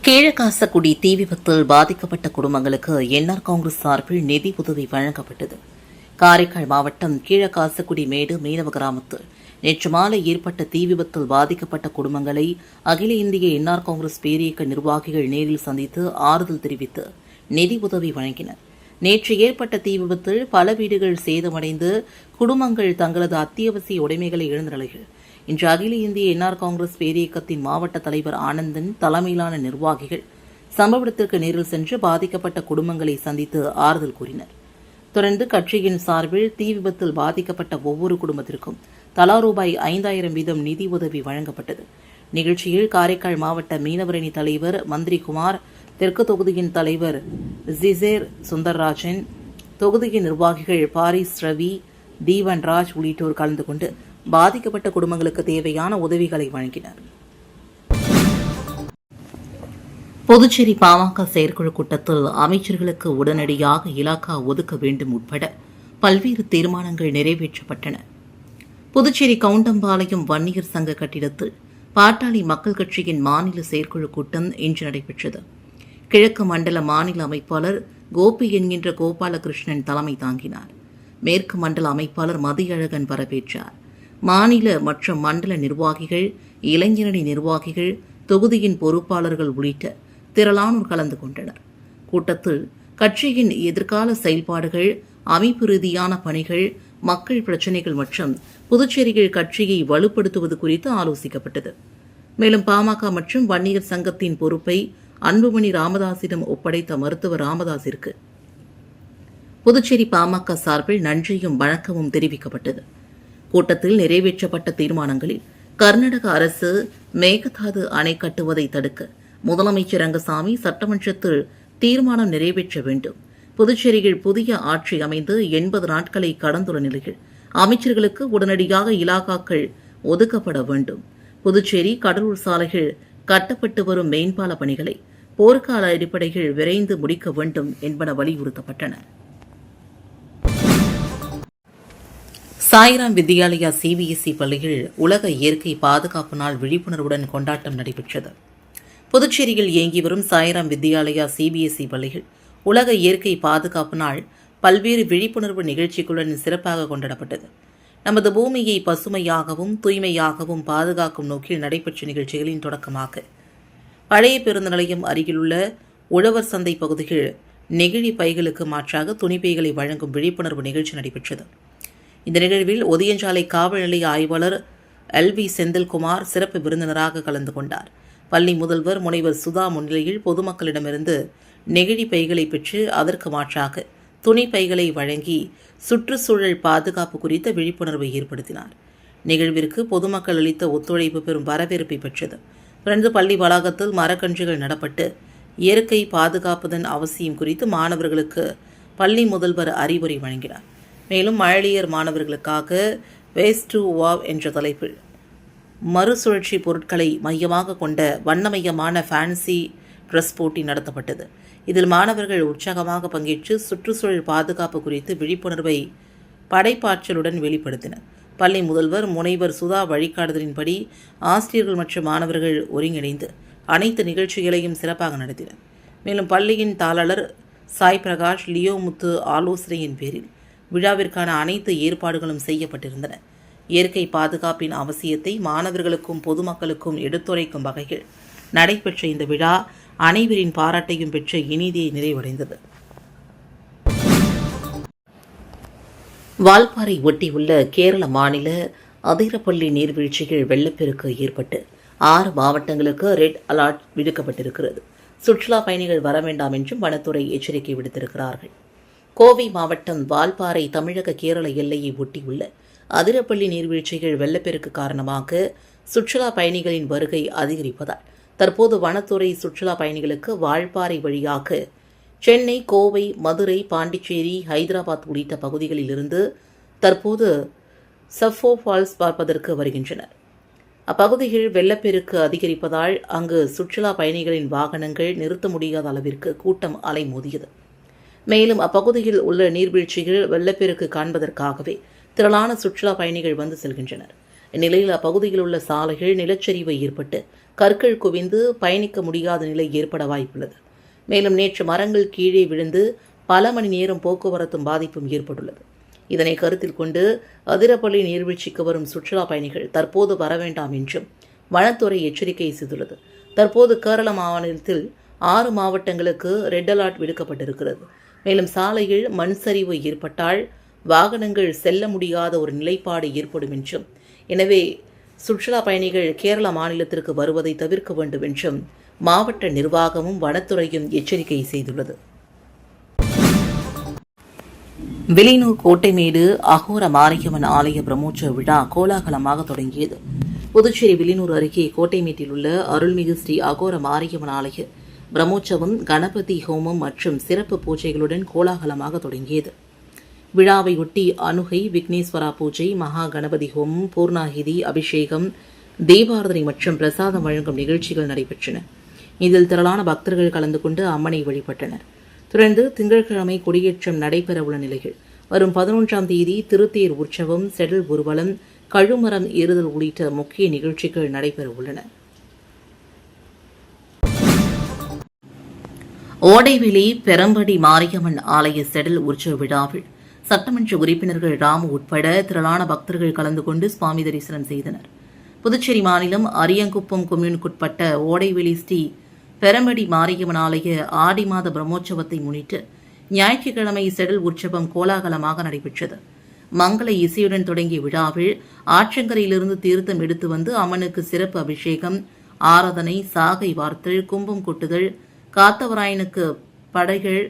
கீழகாசக்குடி தீ விபத்தில் பாதிக்கப்பட்ட குடும்பங்களுக்கு என்ஆர் காங்கிரஸ் சார்பில் நிதி உதவி வழங்கப்பட்டது. காரைக்கால் மாவட்டம் கீழகாசக்குடி மேடு மீனவ கிராமத்தில் நேற்று மாலை ஏற்பட்ட தீ விபத்தில் பாதிக்கப்பட்ட குடும்பங்களை அகில இந்திய என்ஆர் காங்கிரஸ் பேரியக்க நிர்வாகிகள் நேரில் சந்தித்து ஆறுதல் தெரிவித்து நிதி உதவி வழங்கினர். நேற்று ஏற்பட்ட தீ விபத்தில் பல வீடுகள் சேதமடைந்து குடும்பங்கள் தங்களது அத்தியாவசிய உடைமைகளை இழந்த நிலையில் இன்று அகில இந்திய என்ஆர் காங்கிரஸ் பேரியக்கத்தின் மாவட்ட தலைவர் ஆனந்தன் தலைமையிலான நிர்வாகிகள் சம்பவ இடத்திற்கு நேரில் சென்று பாதிக்கப்பட்ட குடும்பங்களை சந்தித்து ஆறுதல் கூறினர். தொடர்ந்து கட்சியின் சார்பில் தீ விபத்தில் பாதிக்கப்பட்ட ஒவ்வொரு குடும்பத்திற்கும் தலா ரூபாய் 5000 வீதம் நிதி உதவி வழங்கப்பட்டது. நிகழ்ச்சியில் காரைக்கால் மாவட்ட மீனவரணி தலைவர் மந்திரிகுமார், தெற்கு தொகுதியின் தலைவர் ஜிசேர் சுந்தர்ராஜன், தொகுதியின் நிர்வாகிகள் பாரிஸ் ரவி, தீவன்ராஜ் உள்ளிட்டோர் கலந்து கொண்டு பாதிக்கப்பட்ட குடும்பங்களுக்கு தேவையான உதவிகளை வழங்கினர். புதுச்சேரி பாமக செயற்குழு கூட்டத்தில் அமைச்சர்களுக்கு உடனடியாக இலாக்கா ஒதுக்க வேண்டும் உட்பட பல்வேறு தீர்மானங்கள் நிறைவேற்றப்பட்டன. புதுச்சேரி கவுண்டம்பாளையம் வன்னியர் சங்க கட்டிடத்தில் பாட்டாளி மக்கள் கட்சியின் மாநில செயற்குழு கூட்டம் இன்று நடைபெற்றது. கிழக்கு மண்டல மாநில அமைப்பாளர் கோபி என்கின்ற கோபாலகிருஷ்ணன் தலைமை தாங்கினார். மேற்கு மண்டல அமைப்பாளர் மதியழகன் வரவேற்றார். மாநில மற்றும் மண்டல நிர்வாகிகள், இளைஞரணி நிர்வாகிகள், தொகுதியின் பொறுப்பாளர்கள் உள்ளிட்ட திரளானோர் கலந்து கொண்டனர். கூட்டத்தில் கட்சியின் எதிர்கால செயல்பாடுகள், அமைப்பு ரீதியான பணிகள், மக்கள் பிரச்சினைகள் மற்றும் புதுச்சேரியில் கட்சியை வலுப்படுத்துவது குறித்து ஆலோசிக்கப்பட்டது. மேலும் பாமக மற்றும் வன்னியர் சங்கத்தின் பொறுப்பை அன்புமணி ராமதாசிடம் ஒப்படைத்த மருத்துவர் ராமதாசிற்கு புதுச்சேரி பாமக சார்பில் நன்றியும் வணக்கமும் தெரிவிக்கப்பட்டது. கூட்டத்தில் நிறைவேற்றப்பட்ட தீர்மானங்களில் கர்நாடக அரசு மேகதாது அணை கட்டுவதை தடுக்க முதலமைச்சர் ரங்கசாமி சட்டமன்றத்தில் தீர்மானம் நிறைவேற்ற வேண்டும். புதுச்சேரியில் புதிய ஆட்சி அமைந்து 80 நாட்களை கடந்துள்ள நிலையில் அமைச்சர்களுக்கு உடனடியாக இலாகாக்கள் ஒதுக்கப்பட வேண்டும். புதுச்சேரி கடலூர் சாலைகள் கட்டப்பட்டு வரும் மேம்பால பணிகளை போர்க்கால அடிப்படையில் விரைந்து முடிக்க வேண்டும் என்பன வலியுறுத்தப்பட்டன. சாய்ராம் வித்யாலயா சிபிஎஸ்இ பள்ளியில் உலக இயற்கை பாதுகாப்பு நாள் விழிப்புணர்வுடன் கொண்டாட்டம் நடைபெற்றது. புதுச்சேரியில் இயங்கி வரும் சாய்ராம் வித்யாலயா சிபிஎஸ்இ பள்ளியில் உலக இயற்கை பாதுகாப்பு நாள் பல்வேறு விழிப்புணர்வு நிகழ்ச்சிகளுடன் சிறப்பாக கொண்டாடப்பட்டது. நமது பூமியை பசுமையாகவும் தூய்மையாகவும் பாதுகாக்கும் நோக்கில் நடைபெற்ற நிகழ்ச்சிகளின் தொடக்கமாக பழைய பேருந்து நிலையம் அருகிலுள்ள உழவர் சந்தை பகுதியில் நெகிழி பைகளுக்கு மாற்றாக துணிப்பைகளை வழங்கும் விழிப்புணர்வு நிகழ்ச்சி நடைபெற்றது. இந்த நிகழ்வில் ஒதியஞ்சாலை காவல் நிலைய ஆய்வாளர் எல்வி செந்தில்குமார் சிறப்பு விருந்தினராக கலந்து கொண்டார். பள்ளி முதல்வர் முனைவர் சுதா முன்னிலையில் பொதுமக்களிடமிருந்து நெகிழி பைகளை பெற்று அதற்கு மாற்றாக துணி பைகளை வழங்கி சுற்றுச்சூழல் பாதுகாப்பு குறித்த விழிப்புணர்வை ஏற்படுத்தினார். நிகழ்விற்கு பொதுமக்கள் அளித்த ஒத்துழைப்பு பெரும் வரவேற்பை பெற்றது. தொடர்ந்து பள்ளி வளாகத்தில் மரக்கன்றுகள் நடப்பட்டு இயற்கை பாதுகாப்பதன் அவசியம் குறித்து மாணவர்களுக்கு பள்ளி முதல்வர் அறிவுரை வழங்கினார். மேலும் மழலையர் மாணவர்களுக்காக வேஸ்ட் டு வாவ் என்ற தலைப்பில் மறுசுழற்சி பொருட்களை மையமாக கொண்ட வண்ணமயமான ஃபேன்சி ட்ரெஸ் போட்டி நடத்தப்பட்டது. இதில் மாணவர்கள் உற்சாகமாக பங்கேற்று சுற்றுச்சூழல் பாதுகாப்பு குறித்து விழிப்புணர்வை படைப்பாற்றலுடன் வெளிப்படுத்தினர். பள்ளி முதல்வர் முனைவர் சுதா வழிகாட்டுதலின்படி ஆசிரியர்கள் மற்றும் மாணவர்கள் ஒருங்கிணைந்து அனைத்து நிகழ்ச்சிகளையும் சிறப்பாக நடத்தினர். மேலும் பள்ளியின் தாளர் சாய் பிரகாஷ் லியோ முத்து ஆலோசனையின் பேரில் விழாவிற்கான அனைத்து ஏற்பாடுகளும் செய்யப்பட்டிருந்தன. இயற்கை பாதுகாப்பின் அவசியத்தை மாணவர்களுக்கும் பொதுமக்களுக்கும் எடுத்துரைக்கும் வகையில் நடைபெற்ற இந்த விழா அனைவரின் பாராட்டையும் பெற்று இனிதே நிறைவடைந்தது. வால்பாறை ஒட்டியுள்ள கேரள மாநில அதிரப்பள்ளி நீர்வீழ்ச்சிகள் வெள்ளப்பெருக்கு ஏற்பட்டு 6 மாவட்டங்களுக்கு ரெட் அலர்ட் விடுக்கப்பட்டிருக்கிறது. சுற்றுலா பயணிகள் வர வேண்டாம் என்றும் வனத்துறை எச்சரிக்கை விடுத்திருக்கிறார்கள். கோவை மாவட்டம் வால்பாறை தமிழக கேரள எல்லையை ஒட்டியுள்ள அதிரப்பள்ளி நீர்வீழ்ச்சிகள் வெள்ளப்பெருக்கு காரணமாக சுற்றுலா பயணிகளின் வருகை அதிகரிப்பதால் தற்போது வனத்துறை சுற்றுலா பயணிகளுக்கு வால்பாறை வழியாக சென்னை, கோவை, மதுரை, பாண்டிச்சேரி, ஹைதராபாத் உள்ளிட்ட பகுதிகளில் இருந்து தற்போது சஃபோ ஃபால்ஸ் பார்ப்பதற்கு வருகின்றனர். அப்பகுதியில் வெள்ளப்பெருக்கு அதிகரிப்பதால் அங்கு சுற்றுலா பயணிகளின் வாகனங்கள் நிறுத்த முடியாத அளவிற்கு கூட்டம் அலைமோதியது. மேலும் அப்பகுதியில் உள்ள நீர்வீழ்ச்சிகள் வெள்ளப்பெருக்கு காண்பதற்காகவே திரளான சுற்றுலா பயணிகள் வந்து செல்கின்றனர். இந்நிலையில் அப்பகுதியில் உள்ள சாலைகள் நிலச்சரிவு ஏற்பட்டு கற்கள் குவிந்து பயணிக்க முடியாத நிலை ஏற்பட வாய்ப்புள்ளது. மேலும் நேற்று மரங்கள் கீழே விழுந்து பல மணி நேரம் போக்குவரத்தும் பாதிப்பும் ஏற்பட்டுள்ளது. இதனை கருத்தில் கொண்டு அதிரப்பள்ளி நீர்வீழ்ச்சிக்கு வரும் சுற்றுலா பயணிகள் தற்போது வர வேண்டாம் என்றும் வனத்துறை எச்சரிக்கை செய்துள்ளது. தற்போது கேரள மாநிலத்தில் 6 மாவட்டங்களுக்கு ரெட் அலர்ட் விடுக்கப்பட்டிருக்கிறது. மேலும் சாலையில் மண் சரிவு ஏற்பட்டால் வாகனங்கள் செல்ல முடியாத ஒரு நிலைப்பாடு ஏற்படும் என்றும், எனவே சுற்றுலா பயணிகள் கேரள மாநிலத்திற்கு வருவதை தவிர்க்க வேண்டும் என்றும் மாவட்ட நிர்வாகமும் வனத்துறையும் எச்சரிக்கை செய்துள்ளது. வில்லியனூர் கோட்டைமேடு அகோர மாரியம்மன் ஆலய பிரம்மோற்சவ விழா கோலாகலமாக தொடங்கியது. புதுச்சேரி வில்லியனூர் அருகே கோட்டைமேட்டில் உள்ள அருள்மிகு ஸ்ரீ அகோர மாரியம்மன் ஆலய பிரம்மோற்சவம் கணபதி ஹோமம் மற்றும் சிறப்பு பூஜைகளுடன் கோலாகலமாக தொடங்கியது. விழாவையொட்டி அனுகை, விக்னேஸ்வரா பூஜை, மகா கணபதி ஹோமம், பூர்ணாகிதி, அபிஷேகம், தீபாராதனை மற்றும் பிரசாதம் வழங்கும் நிகழ்ச்சிகள் நடைபெற்றன. இதில் திரளான பக்தர்கள் கலந்து கொண்டு அம்மனை வழிபட்டனர். தொடர்ந்து திங்கட்கிழமை கொடியேற்றம் நடைபெறவுள்ள நிலையில் வரும் 11ஆம் தேதி திருத்தேர் உற்சவம், செடல் ஊர்வலம், கழுமரம் ஏறுதல் உள்ளிட்ட முக்கிய நிகழ்ச்சிகள் நடைபெறவுள்ளன. ஓடைவெளி பெரம்படி மாரியம்மன் ஆலய செடல் உற்சவ விழாவில் சட்டமன்ற உறுப்பினர்கள் ராமு உட்பட திரளான பக்தர்கள் கலந்து கொண்டு சுவாமி தரிசனம் செய்தனர். புதுச்சேரி மாநிலம் அரியங்குப்பம் கொம்யூனுக்குட்பட்ட ஓடைவெளி ஸ்ரீ பெரம்படி மாரியம்மன் ஆலய ஆடி மாத பிரம்மோற்சவத்தை முன்னிட்டு ஞாயிற்றுக்கிழமை செடல் உற்சவம் கோலாகலமாக நடைபெற்றது. மங்கள இசையுடன் தொடங்கிய விழாவில் ஆற்றங்கரையிலிருந்து தீர்த்தம் எடுத்து வந்து அம்மனுக்கு சிறப்பு அபிஷேகம், ஆராதனை, சாகை வார்த்தல், கும்பம் கொட்டுதல், காத்தவராயனுக்கு படைகள்,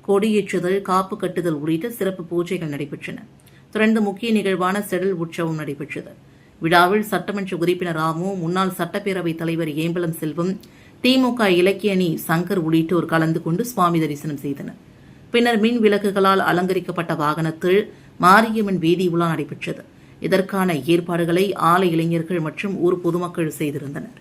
கொடியேற்றுதல், காப்பு கட்டுதல் உள்ளிட்ட சிறப்பு பூஜைகள் நடைபெற்றன. தொடர்ந்து முக்கிய நிகழ்வான செடல் உற்சவம் நடைபெற்றது. விழாவில் சட்டமன்ற உறுப்பினர் ராமு, முன்னாள் சட்டப்பேரவைத் தலைவர் ஏம்பலம் செல்வம், திமுக இலக்கிய அணி சங்கர் உள்ளிட்டோர் கலந்து கொண்டு சுவாமி தரிசனம் செய்தனர். பின்னர் மின் விளக்குகளால் அலங்கரிக்கப்பட்ட வாகனத்தில் மாரியம்மன் வீதி உலா நடைபெற்றது. இதற்கான ஏற்பாடுகளை ஆலை இளைஞர்கள் மற்றும் ஊர் பொதுமக்கள் செய்திருந்தனர்.